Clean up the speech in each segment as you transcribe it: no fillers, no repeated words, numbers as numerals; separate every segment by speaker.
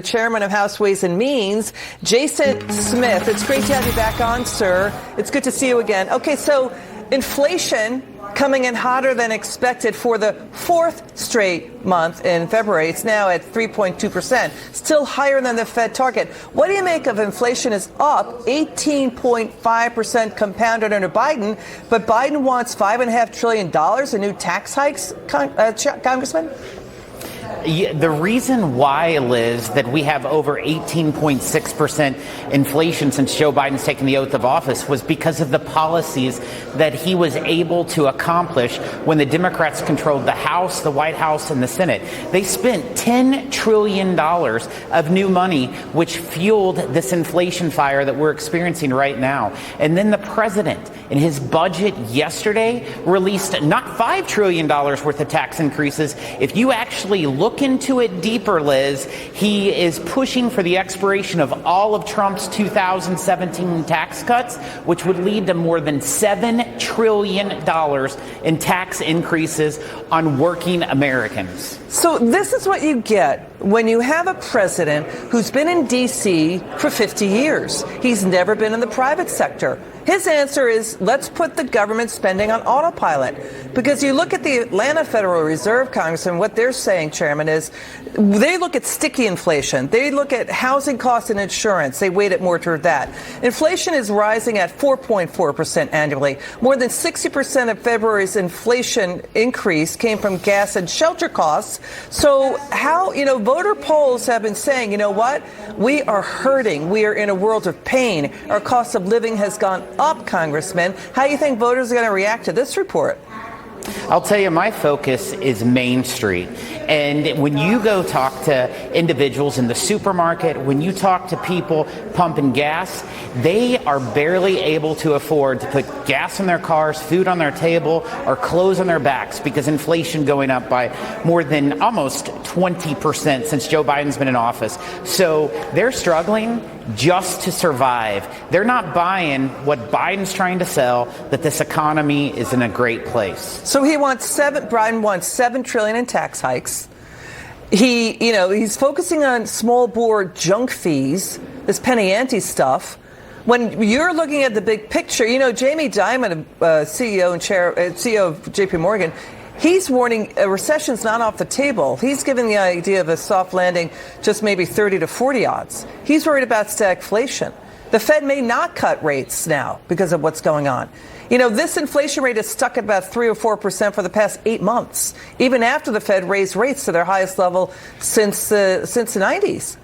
Speaker 1: Chairman of House Ways and Means, Jason Smith. It's great to have you back on, sir. It's good to see you again. Okay, so inflation coming in hotter than expected for the fourth straight month in February. It's now at 3.2%, still higher than the Fed target. What do you make of inflation is up 18.5% compounded under Biden, but Biden wants $5.5 trillion in new tax hikes, Congressman?
Speaker 2: The reason why, Liz, that we have over 18.6% inflation since Joe Biden's taken the oath of office was because of the policies that he was able to accomplish when the Democrats controlled the House, the White House, and the Senate. They spent $10 trillion of new money, which fueled this inflation fire that we're experiencing right now. And then the president, in his budget yesterday, released not $5 trillion worth of tax increases. If you actually look into it deeper, Liz, he is pushing for the expiration of all of Trump's 2017 tax cuts, which would lead to more than $7 trillion in tax increases on working Americans.
Speaker 1: So this is what you get when you have a president who's been in D.C. for 50 years. He's never been in the private sector. His answer is, let's put the government spending on autopilot. Because you look at the Atlanta Federal Reserve, Congressman, what they're saying, Chairman, is they look at sticky inflation. They look at housing costs and insurance. They weight it more toward that. Inflation is rising at 4.4% annually. More than 60% of February's inflation increase came from gas and shelter costs. So how, voter polls have been saying, you know what? We are hurting. We are in a world of pain. Our cost of living has gone up, Congressman. How do you think voters are going to react to this report?
Speaker 2: I'll tell you, my focus is Main Street. And when you go talk to individuals in the supermarket, when you talk to people pumping gas, they are barely able to afford to put gas in their cars, food on their table, or clothes on their backs because inflation going up by more than almost 20% since Joe Biden's been in office. So they're struggling just to survive. They're not buying what Biden's trying to sell, that this economy is in a great place.
Speaker 1: So Biden wants $7 trillion in tax hikes. He's focusing on small bore junk fees, this penny ante stuff. When you're looking at the big picture, Jamie Dimon, CEO of JP Morgan, he's warning a recession's not off the table. He's giving the idea of a soft landing just maybe 30 to 40 odds. He's worried about stagflation. The Fed may not cut rates now because of what's going on. This inflation rate is stuck at about 3 or 4% for the past 8 months, even after the Fed raised rates to their highest level since the 90s.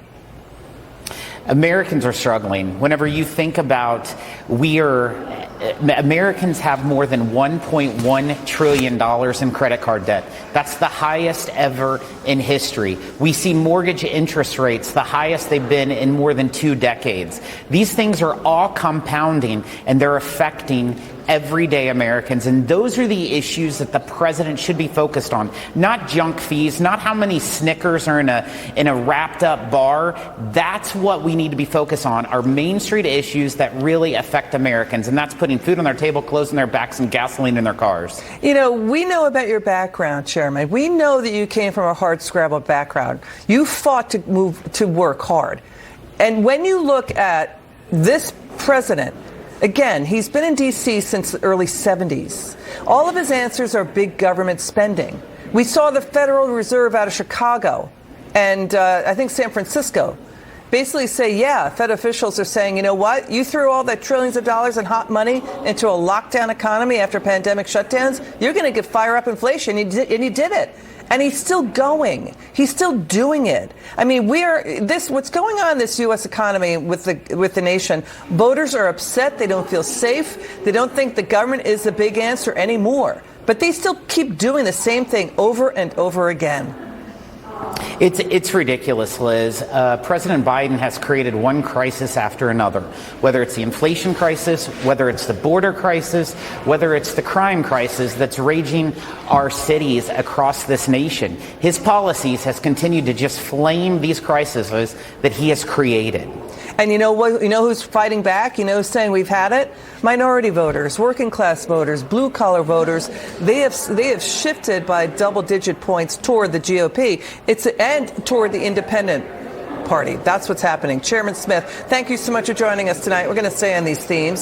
Speaker 2: Americans are struggling. Whenever you think about Americans have more than $1.1 trillion in credit card debt. That's the highest ever in history. We see mortgage interest rates, the highest they've been in more than 2 decades. These things are all compounding, and they're affecting everyday Americans. And those are the issues that the president should be focused on. Not junk fees, not how many Snickers are in a wrapped up bar. That's what we need to be focused on, are Main Street issues that really affect Americans. And that's putting food on their table, clothes on their backs, and gasoline in their cars.
Speaker 1: We know about your background, Chairman. We know that you came from a hard-scrabbled background. You fought to work hard. And when you look at this president, again, he's been in D.C. since the early 70s. All of his answers are big government spending. We saw the Federal Reserve out of Chicago and I think San Francisco basically say, Fed officials are saying, you know what? You threw all that trillions of dollars in hot money into a lockdown economy after pandemic shutdowns. You're going to get fire up inflation. And you did it. And he's still going. He's still doing it. I mean, what's going on in this U.S. economy with the nation, voters are upset. They don't feel safe. They don't think the government is the big answer anymore. But they still keep doing the same thing over and over again.
Speaker 2: It's ridiculous, Liz. President Biden has created one crisis after another, whether it's the inflation crisis, whether it's the border crisis, whether it's the crime crisis that's raging our cities across this nation. His policies has continued to just flame these crises that he has created.
Speaker 1: And you know what? You know who's fighting back? Saying we've had it? Minority voters, working class voters, blue collar voters. They have shifted by double-digit points toward the GOP. And toward the independent party. That's what's happening. Chairman Smith, thank you so much for joining us tonight. We're going to stay on these themes.